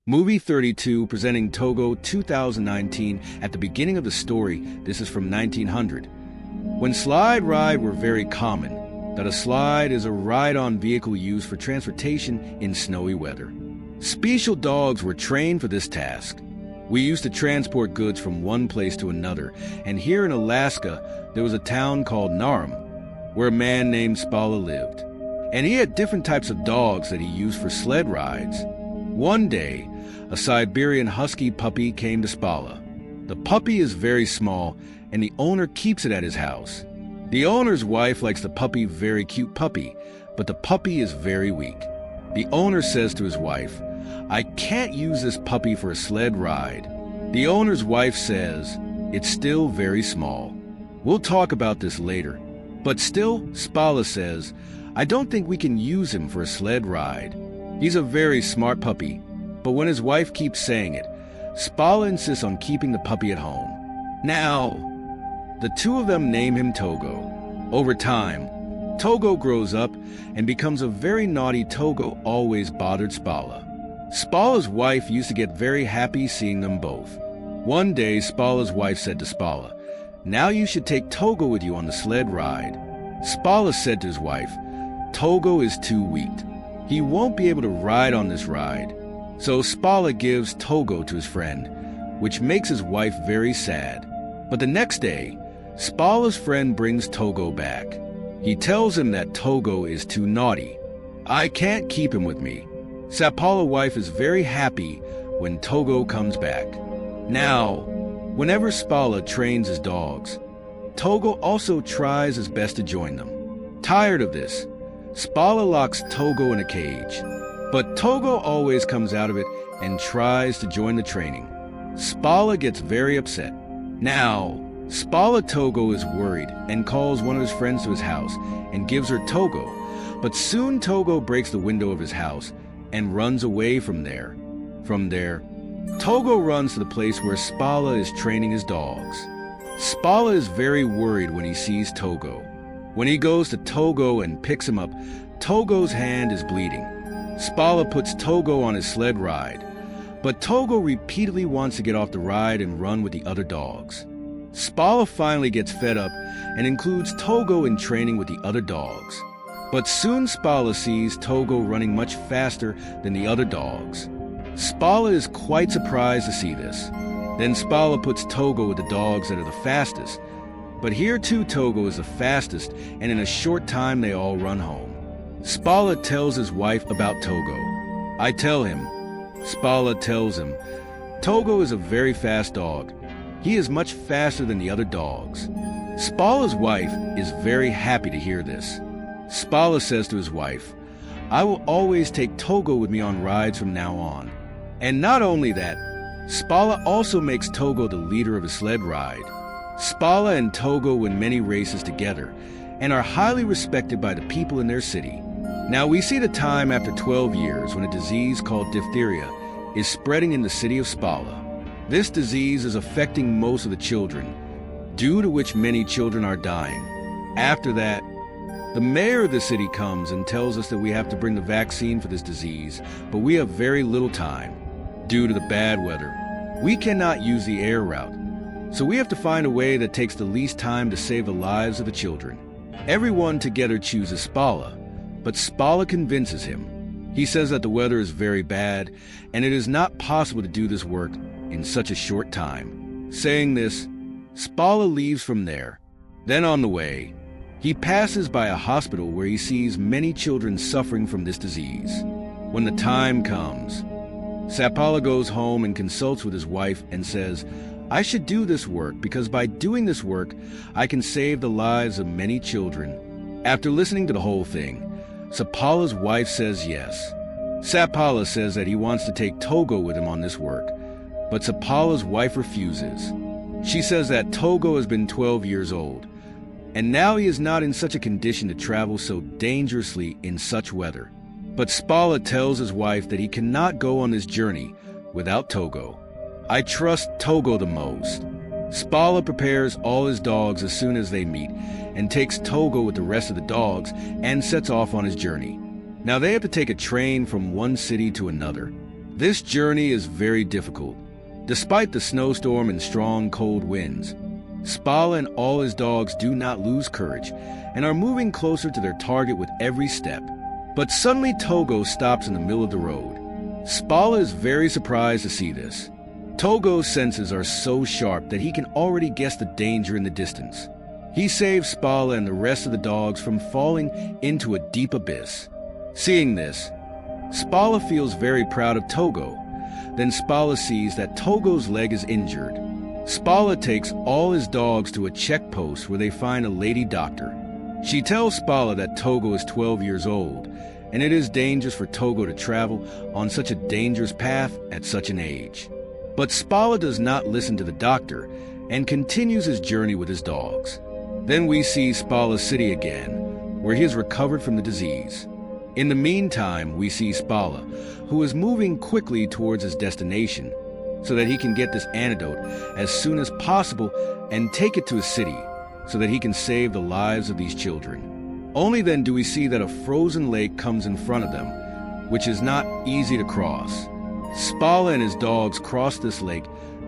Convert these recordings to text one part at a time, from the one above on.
Movie 32 presenting Togo 2019 at the beginning of the story. This is from 1900. When slide ride were very common, that a slide is a ride-on vehicle used for transportation in snowy weather. Special dogs were trained for this task. We used to transport goods from one place to another, and here in Alaska, there was a town called Norme, where a man named Seppala lived. And he had different types of dogs that he used for sled rides. One day, a Siberian husky puppy came to Seppala. The puppy is very small, and the owner keeps it at his house. The owner's wife likes the puppy, very cute puppy, but the puppy is very weak. The owner says to his wife, "I can't use this puppy for a sled ride." The owner's wife says, "It's still very small. We'll talk about this later." But still, Seppala says, "I don't think we can use him for a sled ride. He's a very smart puppy." But when his wife keeps saying it, Seppala insists on keeping the puppy at home. Now, the two of them name him Togo. Over time, Togo grows up and becomes a very naughty. Togo always bothered Seppala. Seppala's wife used to get very happy seeing them both. One day, Seppala's wife said to Seppala, "Now you should take Togo with you on the sled ride." Seppala said to his wife, "Togo is too weak. He won't be able to ride on this ride." So Seppala gives Togo to his friend, which makes his wife very sad. But the next day, Seppala's friend brings Togo back. He tells him that Togo is too naughty. "I can't keep him with me." Seppala's wife is very happy when Togo comes back. Now, whenever Seppala trains his dogs, Togo also tries his best to join them. Tired of this, Seppala locks Togo in a cage. But Togo always comes out of it and tries to join the training. Seppala gets very upset. Now, Seppala Togo is worried and calls one of his friends to his house and gives her Togo. But soon Togo breaks the window of his house and runs away from there. From there, Togo runs to the place where Seppala is training his dogs. Seppala is very worried when he sees Togo. When he goes to Togo and picks him up, Togo's hand is bleeding. Seppala puts Togo on his sled ride, but Togo repeatedly wants to get off the ride and run with the other dogs. Seppala finally gets fed up and includes Togo in training with the other dogs. But soon Seppala sees Togo running much faster than the other dogs. Seppala is quite surprised to see this. Then Seppala puts Togo with the dogs that are the fastest. But here too Togo is the fastest, and in a short time they all run home. Seppala tells his wife about Togo. "I tell him." Seppala tells him, "Togo is a very fast dog. He is much faster than the other dogs." Seppala's wife is very happy to hear this. Seppala says to his wife, "I will always take Togo with me on rides from now on." And not only that, Seppala also makes Togo the leader of a sled ride. Seppala and Togo win many races together and are highly respected by the people in their city. Now we see the time after 12 years when a disease called diphtheria is spreading in the city of Seppala. This disease is affecting most of the children, due to which many children are dying. After that, the mayor of the city comes and tells us that we have to bring the vaccine for this disease, but we have very little time. Due to the bad weather, we cannot use the air route, so we have to find a way that takes the least time to save the lives of the children. Everyone together chooses Seppala, but Seppala convinces him. He says that the weather is very bad, and it is not possible to do this work in such a short time. Saying this, Seppala leaves from there. Then on the way, he passes by a hospital where he sees many children suffering from this disease. When the time comes, Seppala goes home and consults with his wife and says, "I should do this work because by doing this work, I can save the lives of many children." After listening to the whole thing, Seppala's wife says yes. Seppala says that he wants to take Togo with him on this work, but Seppala's wife refuses. She says that Togo has been 12 years old, and now he is not in such a condition to travel so dangerously in such weather. But Seppala tells his wife that he cannot go on this journey without Togo. "I trust Togo the most." Seppala prepares all his dogs as soon as they meet and takes Togo with the rest of the dogs and sets off on his journey. Now they have to take a train from one city to another. This journey is very difficult. Despite the snowstorm and strong cold winds, Seppala and all his dogs do not lose courage and are moving closer to their target with every step. But suddenly Togo stops in the middle of the road. Seppala is very surprised to see this. Togo's senses are so sharp that he can already guess the danger in the distance. He saves Seppala and the rest of the dogs from falling into a deep abyss. Seeing this, Seppala feels very proud of Togo. Then Seppala sees that Togo's leg is injured. Seppala takes all his dogs to a check post where they find a lady doctor. She tells Seppala that Togo is 12 years old, and it is dangerous for Togo to travel on such a dangerous path at such an age. But Seppala does not listen to the doctor and continues his journey with his dogs. Then we see Seppala's city again, where he has recovered from the disease. In the meantime, we see Seppala, who is moving quickly towards his destination, so that he can get this antidote as soon as possible and take it to his city, so that he can save the lives of these children. Only then do we see that a frozen lake comes in front of them, which is not easy to cross. Seppala and his dogs cross this lake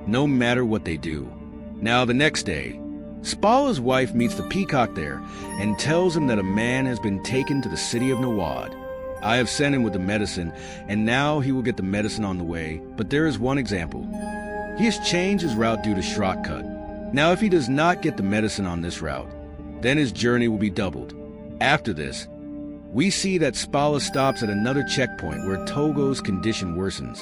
no matter what they do. Now the next day, Seppala's wife meets the peacock there and tells him that a man has been taken to the city of Nawad. I have sent him with the medicine, and now he will get the medicine on the way, but there is one example. He has changed his route due to shortcut. Now if he does not get the medicine on this route, then his journey will be doubled. After this, we see that Seppala stops at another checkpoint where Togo's condition worsens,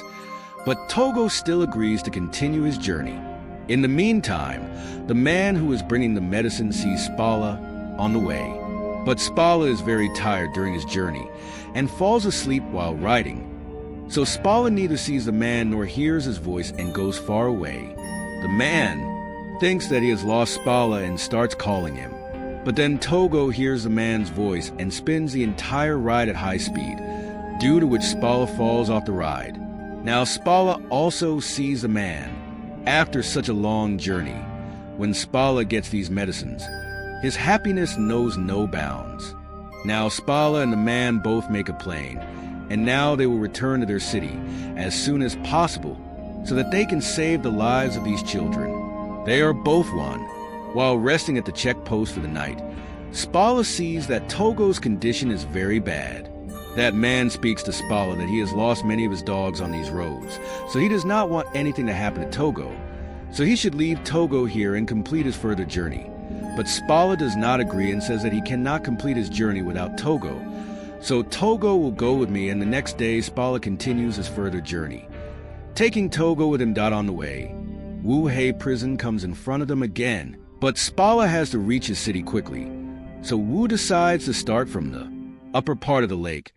but Togo still agrees to continue his journey. In the meantime, the man who is bringing the medicine sees Seppala on the way. But Seppala is very tired during his journey and falls asleep while riding. So Seppala neither sees the man nor hears his voice and goes far away. The man thinks that he has lost Seppala and starts calling him. But then Togo hears the man's voice and spins the entire ride at high speed, due to which Seppala falls off the ride. Now Seppala also sees the man. After such a long journey, when Seppala gets these medicines, his happiness knows no bounds. Now Seppala and the man both make a plan, and now they will return to their city as soon as possible so that they can save the lives of these children. They are both one. While resting at the check post for the night, Seppala sees that Togo's condition is very bad. That man speaks to Seppala that he has lost many of his dogs on these roads, so he does not want anything to happen to Togo. So he should leave Togo here and complete his further journey. But Seppala does not agree and says that he cannot complete his journey without Togo. So Togo will go with me, and the next day Seppala continues his further journey. Taking Togo with him on the way, Wu-Hei prison comes in front of them again, but Seppala has to reach his city quickly. So Wu decides to start from the upper part of the lake.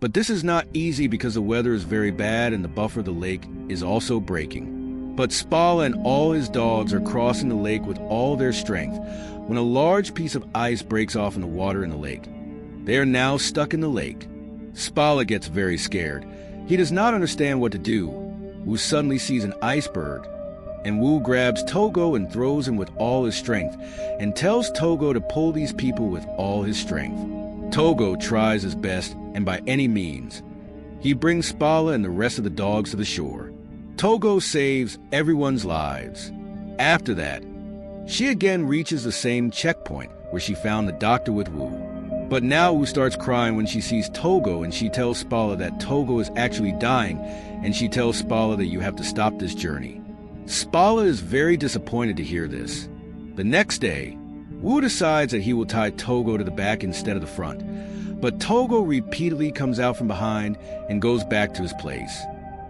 But this is not easy because the weather is very bad and the buffer of the lake is also breaking. But Seppala and all his dogs are crossing the lake with all their strength when a large piece of ice breaks off in the water in the lake. They are now stuck in the lake. Seppala gets very scared. He does not understand what to do. Wu suddenly sees an iceberg, and Wu grabs Togo and throws him with all his strength and tells Togo to pull these people with all his strength. Togo tries his best, and by any means, he brings Seppala and the rest of the dogs to the shore. Togo saves everyone's lives. After that, she again reaches the same checkpoint where she found the doctor with Wu. But now Wu starts crying when she sees Togo, and she tells Seppala that Togo is actually dying, and she tells Seppala that you have to stop this journey. Seppala is very disappointed to hear this. The next day, Wu decides that he will tie Togo to the back instead of the front, but Togo repeatedly comes out from behind and goes back to his place.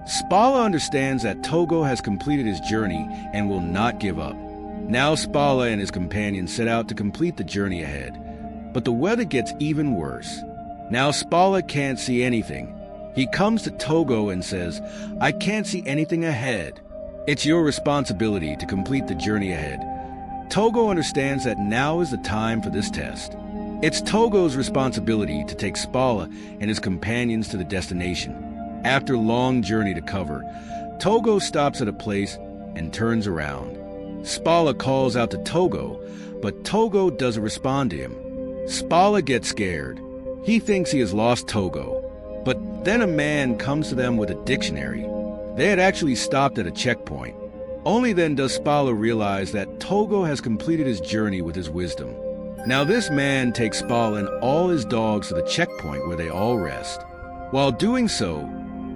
Seppala understands that Togo has completed his journey and will not give up. Now Seppala and his companions set out to complete the journey ahead, but the weather gets even worse. Now Seppala can't see anything. He comes to Togo and says, "I can't see anything ahead. It's your responsibility to complete the journey ahead." Togo understands that now is the time for this test. It's Togo's responsibility to take Seppala and his companions to the destination. After a long journey to cover, Togo stops at a place and turns around. Seppala calls out to Togo, but Togo doesn't respond to him. Seppala gets scared. He thinks he has lost Togo. But then a man comes to them with a dictionary. They had actually stopped at a checkpoint. Only then does Seppala realize that Togo has completed his journey with his wisdom. Now this man takes Seppala and all his dogs to the checkpoint where they all rest. While doing so,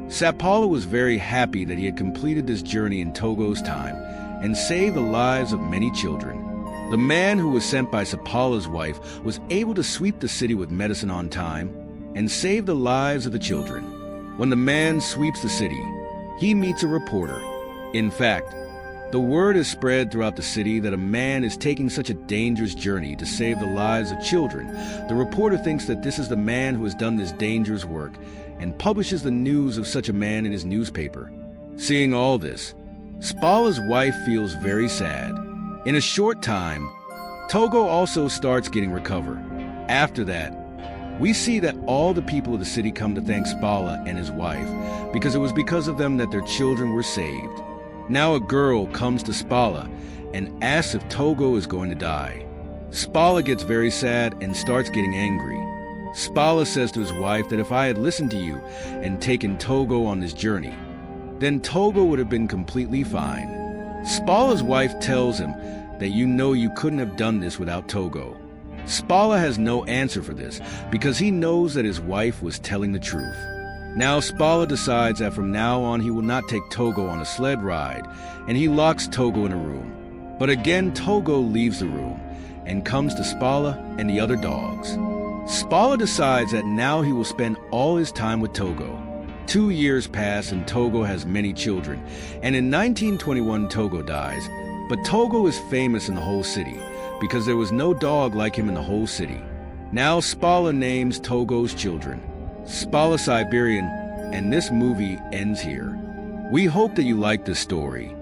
Seppala was very happy that he had completed this journey in Togo's time and saved the lives of many children. The man who was sent by Seppala's wife was able to sweep the city with medicine on time and save the lives of the children. When the man sweeps the city, he meets a reporter. In fact, the word is spread throughout the city that a man is taking such a dangerous journey to save the lives of children. The reporter thinks that this is the man who has done this dangerous work and publishes the news of such a man in his newspaper. Seeing all this, Seppala's wife feels very sad. In a short time, Togo also starts getting recovered. After that, we see that all the people of the city come to thank Seppala and his wife because it was because of them that their children were saved. Now a girl comes to Seppala and asks if Togo is going to die. Seppala gets very sad and starts getting angry. Seppala says to his wife that if I had listened to you and taken Togo on this journey, then Togo would have been completely fine. Seppala's wife tells him that you couldn't have done this without Togo. Seppala has no answer for this because he knows that his wife was telling the truth. Now Seppala decides that from now on he will not take Togo on a sled ride, and he locks Togo in a room. But again Togo leaves the room and comes to Seppala and the other dogs. Seppala decides that now he will spend all his time with Togo. 2 years pass and Togo has many children, and in 1921 Togo dies. But Togo is famous in the whole city because there was no dog like him in the whole city. Now Seppala names Togo's children Seppala Siberian, and this movie ends here. We hope that you like this story.